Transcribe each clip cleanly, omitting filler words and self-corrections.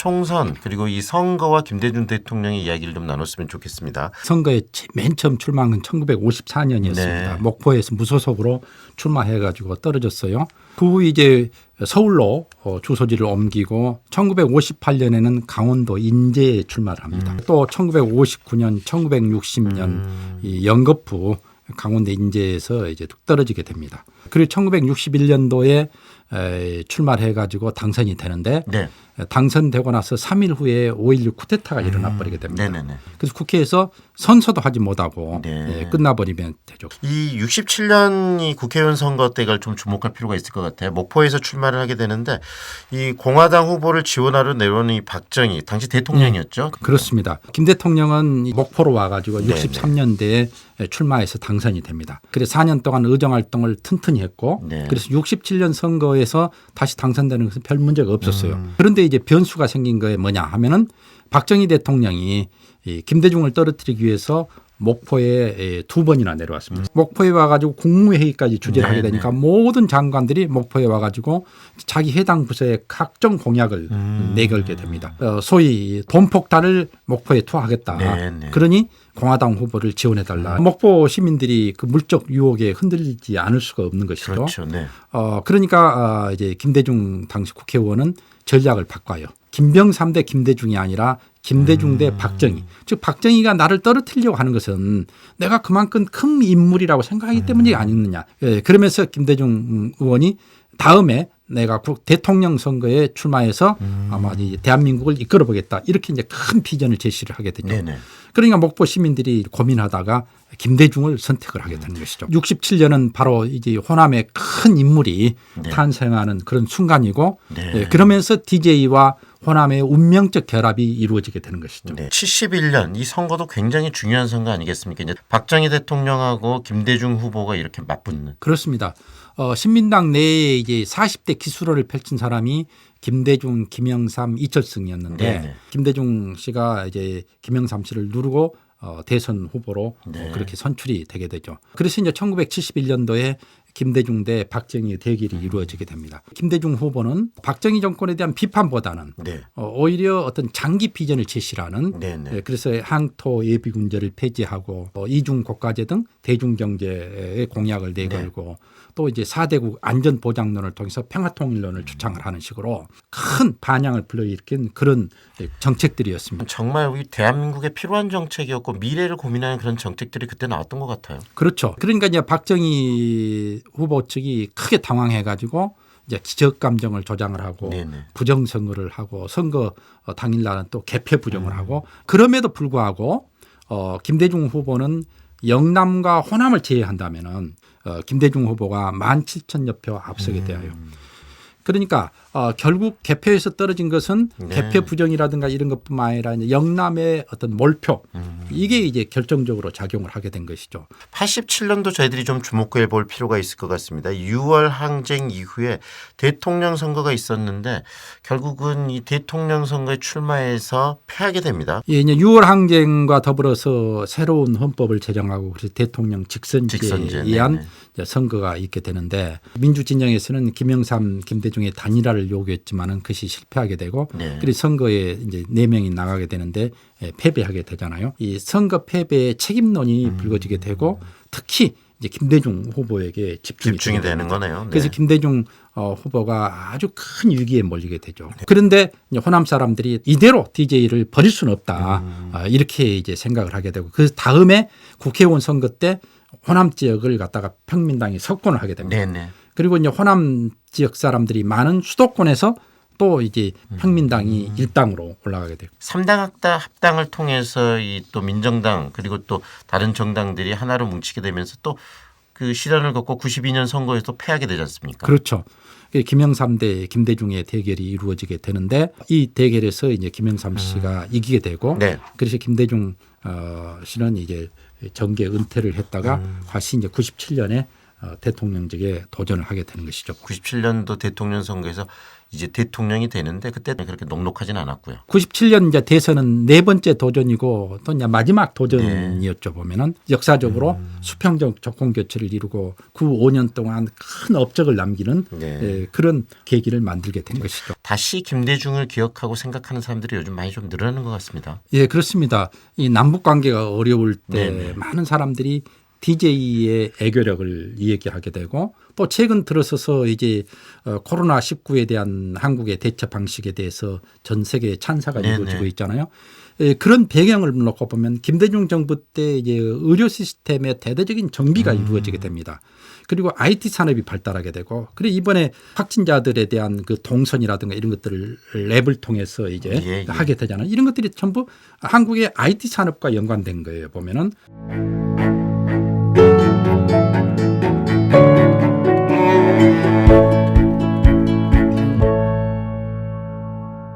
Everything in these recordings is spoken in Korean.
총선 그리고 이 선거와 김대중 대통령의 이야기를 좀 나눴으면 좋겠습니다. 선거에 맨 처음 출마한 건 1954년이었습니다. 네. 목포에서 무소속으로 출마해가지고 떨어졌어요. 그 후 이제 서울로 주소지를 옮기고 1958년에는 강원도 인제에 출마를 합니다. 또 1959년, 1960년 이 연거푸 강원도 인제에서 이제 뚝 떨어지게 됩니다. 그리고 1961년도에 출마를 해가지고 당선이 되는데 네. 당선되고 나서 3일 후에 5.16 쿠데타가 일어나 버리게 됩니다. 네네네. 그래서 국회에서 선서도 하지 못하고 네. 끝나버리면 되죠. 이 67년이 국회의원 선거 때가 좀 주목할 필요가 있을 것 같아요. 목포에서 출마를 하게 되는데 이 공화당 후보를 지원하러 내려오는 이 박정희 당시 대통령이었죠. 그렇습니다. 김 대통령은 목포로 와가지고 네네. 63년대에 출마해서 당선이 됩니다. 그래서 4년 동안 의정활동을 튼튼히 했고 네. 그래서 67년 선거에서 다시 당선되는 것은 별 문제가 없었어요. 그런데 이제 변수가 생긴 거에 뭐냐 하면은 박정희 대통령이 이 김대중을 떨어뜨리기 위해서 목포에 2번이나 내려왔습니다. 목포에 와가지고 국무회의까지 주재를 하게 되니까 모든 장관들이 목포에 와가지고 자기 해당 부서의 각종 공약을 내걸게 됩니다. 소위 돈폭탄을 목포에 투하하겠다. 네네. 그러니 공화당 후보를 지원해달라. 목포 시민들이 그 물적 유혹에 흔들리지 않을 수가 없는 것이죠. 그렇죠. 네. 그러니까 이제 김대중 당시 국회의원은 전략을 바꿔요. 김병삼 대 김대중이 아니라 김대중 대 박정희. 즉 박정희가 나를 떨어뜨리려고 하는 것은 내가 그만큼 큰 인물이라고 생각하기 때문이 아니느냐. 그러면서 김대중 의원이 다음에 내가 대통령 선거에 출마해서 아마 이 대한민국을 이끌어보겠다. 이렇게 이제 큰 비전을 제시를 하게 되죠. 네네. 그러니까 목포 시민들이 고민하다가 김대중을 선택을 하게 되는 것이죠. 67년은 바로 이제 호남의 큰 인물이 네. 탄생하는 그런 순간이고 네. 그러면서 DJ와 호남의 운명적 결합이 이루어지게 되는 것이죠. 네. 71년 이 선거도 굉장히 중요한 선거 아니겠습니까? 이제 박정희 대통령하고 김대중 후보가 이렇게 맞붙는. 그렇습니다. 신민당 내에 이제 40대 기수로를 펼친 사람이 김대중, 김영삼, 이철승이었는데 네네. 김대중 씨가 이제 김영삼 씨를 누르고 대선 후보로 네. 그렇게 선출이 되게 되죠. 그래서 이제 1971년도에 김대중 대 박정희 대결이 이루어지게 됩니다. 김대중 후보는 박정희 정권에 대한 비판보다는 네. 오히려 어떤 장기 비전을 제시하는 네네. 그래서 항토 예비군제를 폐지하고 이중 국가제 등 대중경제의 공약을 내걸고 또 이제 4대국 안전보장론을 통해서 평화통일론을 주창을 하는 식으로 큰 반향을 불러일으킨 그런 정책들이었습니다. 정말 우리 대한민국에 필요한 정책이었고 미래를 고민하는 그런 정책들이 그때 나왔던 것 같아요. 그렇죠. 그러니까 이제 박정희 후보 측이 크게 당황해가지고 이제 기적 감정을 조장을 하고 네네. 부정선거를 하고 선거 당일날은 또 개표 부정을 하고 그럼에도 불구하고 김대중 후보는 영남과 호남을 제외한다면은 김대중 후보가 17,000여 표 앞서게 되어요. 그러니까 결국 개표에서 떨어진 것은 네. 개표 부정이라든가 이런 것뿐만 아니라 이제 영남의 어떤 몰표 이게 이제 결정적으로 작용을 하게 된 것이죠. 87년도 저희들이 좀 주목해 볼 필요가 있을 것 같습니다. 6월 항쟁 이후에 대통령 선거가 있었는데 결국은 이 대통령 선거에 출마해서 패하게 됩니다. 예, 이제 6월 항쟁과 더불어서 새로운 헌법을 제정하고 그래서 대통령 직선제에 의한 이제 선거가 있게 되는데 민주 진영에서는 김영삼, 김대중의 단일화를 요구했지만은 그것이 실패하게 되고 네. 그래서 선거에 이제 4명이 나가게 되는데 패배하게 되잖아요. 이 선거 패배의 책임론이 불거지게 되고 특히 이제 김대중 후보에게 집중이 되는 거네요. 네. 그래서 김대중 후보가 아주 큰 위기에 몰리게 되죠. 그런데 이제 호남 사람들이 이대로 DJ를 버릴 수는 없다. 이렇게 이제 생각을 하게 되고 그 다음에 국회의원 선거 때 호남 지역을 갖다가 평민당이 석권을 하게 됩니다. 네네. 그리고 이제 호남 지역 사람들이 많은 수도권에서 또 이제 평민당이 일당으로 올라가게 되고 3당 합당을 통해서 이 또 민정당 그리고 또 다른 정당들이 하나로 뭉치게 되면서 또 그 시련을 겪고 92년 선거에서 또 패하게 되지 않습니까? 그렇죠. 김영삼 대 김대중의 대결이 이루어지게 되는데 이 대결에서 이제 김영삼 씨가 이기게 되고 네. 그래서 김대중 씨는 이제 정계 은퇴를 했다가 다시 이제 97년에 대통령직에 도전을 하게 되는 것이죠. 97년도 대통령 선거에서 이제 대통령이 되는데 그때 그렇게 녹록하진 않았고요. 97년 이제 대선은 네 번째 도전이고 또 이제 마지막 도전이었죠. 보면은 역사적으로 수평적 정권 교체를 이루고 5년 동안 큰 업적을 남기는 그런 계기를 만들게 된 것이죠. 다시 김대중을 기억하고 생각하는 사람들이 요즘 많이 좀 늘어나는 것 같습니다. 예, 그렇습니다. 이 남북 관계가 어려울 때 많은 사람들이 DJ의 애교력을 얘기하게 되고 또 최근 들어서서 이제 코로나19에 대한 한국의 대처 방식에 대해서 전 세계에 찬사가 이루어지고 있잖아요. 그런 배경을 놓고 보면 김대중 정부 때 이제 의료 시스템의 대대적인 정비가 이루어지게 됩니다. 그리고 IT 산업이 발달하게 되고 그리고 이번에 확진자들에 대한 그 동선이라든가 이런 것들을 랩을 통해서 이제 하게 되잖아요. 이런 것들이 전부 한국의 IT 산업과 연관된 거예요. 보면은.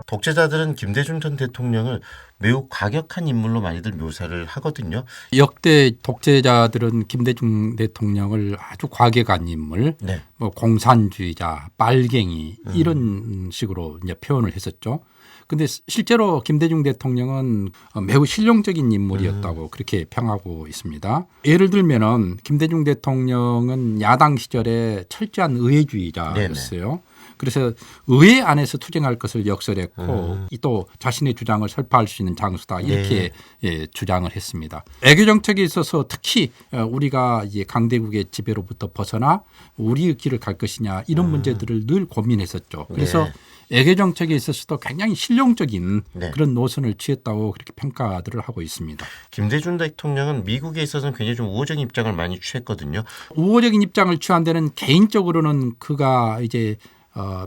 독재자들은 김대중 전 대통령을 매우 과격한 인물로 많이들 묘사를 하거든요. 역대 독재자들은 김대중 대통령을 아주 과격한 인물, 뭐 공산주의자, 빨갱이 이런 식으로 이제 표현을 했었죠. 그런데 실제로 김대중 대통령은 매우 실용적인 인물이었다고 그렇게 평하고 있습니다. 예를 들면은 김대중 대통령은 야당 시절에 철저한 의회주의자였어요. 그래서 의회 안에서 투쟁할 것을 역설했고 또 자신의 주장을 설파할 수 있는 장소다 이렇게 주장을 했습니다. 애교 정책에 있어서 특히 우리가 이제 강대국의 지배로부터 벗어나 우리의 길을 갈 것이냐 이런 문제들을 늘 고민했었죠. 그래서 애교 정책에 있어서도 굉장히 실용적인 그런 노선을 취했다고 그렇게 평가들을 하고 있습니다. 김대중 대통령은 미국에 있어서는 굉장히 좀 우호적인 입장을 많이 취했거든요. 우호적인 입장을 취한 데는 개인적으로는 그가 이제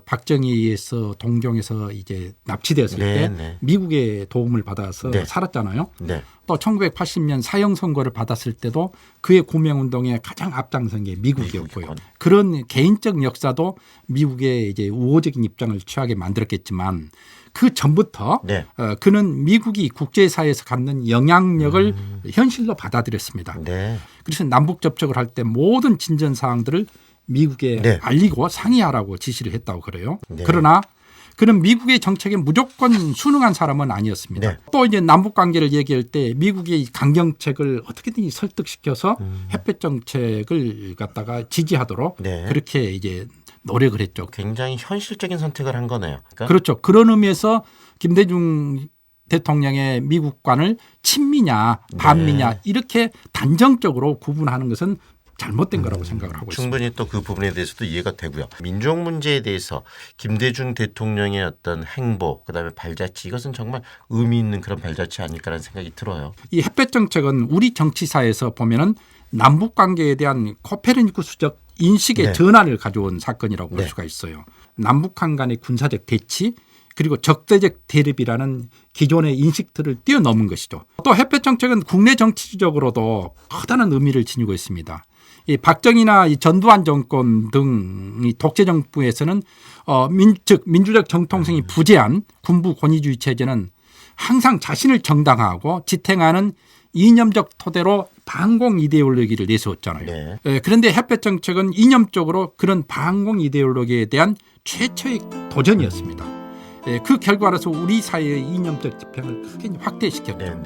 박정희에 의해서 동경에서 이제 납치되었을 때 미국의 도움을 받아서 살았잖아요. 또 1980년 사형 선고를 받았을 때도 그의 구명운동에 가장 앞장선 게 미국이었고요. 그런 개인적 역사도 미국의 이제 우호적인 입장을 취하게 만들었겠지만 그 전부터 그는 미국이 국제사회에서 갖는 영향력을 현실로 받아들였습니다. 그래서 남북 접촉을 할 때 모든 진전 사항들을 미국에 알리고 상의하라고 지시를 했다고 그래요. 그러나 그는 미국의 정책에 무조건 순응한 사람은 아니었습니다. 또 이제 남북 관계를 얘기할 때 미국의 강경책을 어떻게든 설득시켜서 햇볕 정책을 갖다가 지지하도록 그렇게 이제 노력을 했죠. 굉장히 현실적인 선택을 한 거네요. 그러니까? 그렇죠. 그런 의미에서 김대중 대통령의 미국관을 친미냐 반미냐 이렇게 단정적으로 구분하는 것은 잘못된 거라고 생각을 하고 충분히 있습니다. 또 그 부분에 대해서도 이해가 되고요. 민족 문제에 대해서 김대중 대통령의 어떤 행보 그다음에 발자취 이것은 정말 의미 있는 그런 발자취 아닐까라는 생각이 들어요. 이 햇볕 정책은 우리 정치사에서 보면은 남북 관계에 대한 코페르니쿠스적 인식의 전환을 가져온 사건이라고 볼 수가 있어요. 남북한 간의 군사적 대치 그리고 적대적 대립이라는 기존의 인식들을 뛰어넘은 것이죠. 또 햇볕 정책은 국내 정치적으로도 커다란 의미를 지니고 있습니다. 이 박정희나 이 전두환 정권 등 이 독재 정부에서는 민주적 정통성이 부재한 군부 권위주의 체제는 항상 자신을 정당화하고 지탱하는 이념적 토대로 반공 이데올로기를 내세웠잖아요. 그런데 햇볕 정책은 이념적으로 그런 반공 이데올로기에 대한 최초의 도전이었습니다. 그 결과로서 우리 사회의 이념적 지평을 크게 확대시켰죠.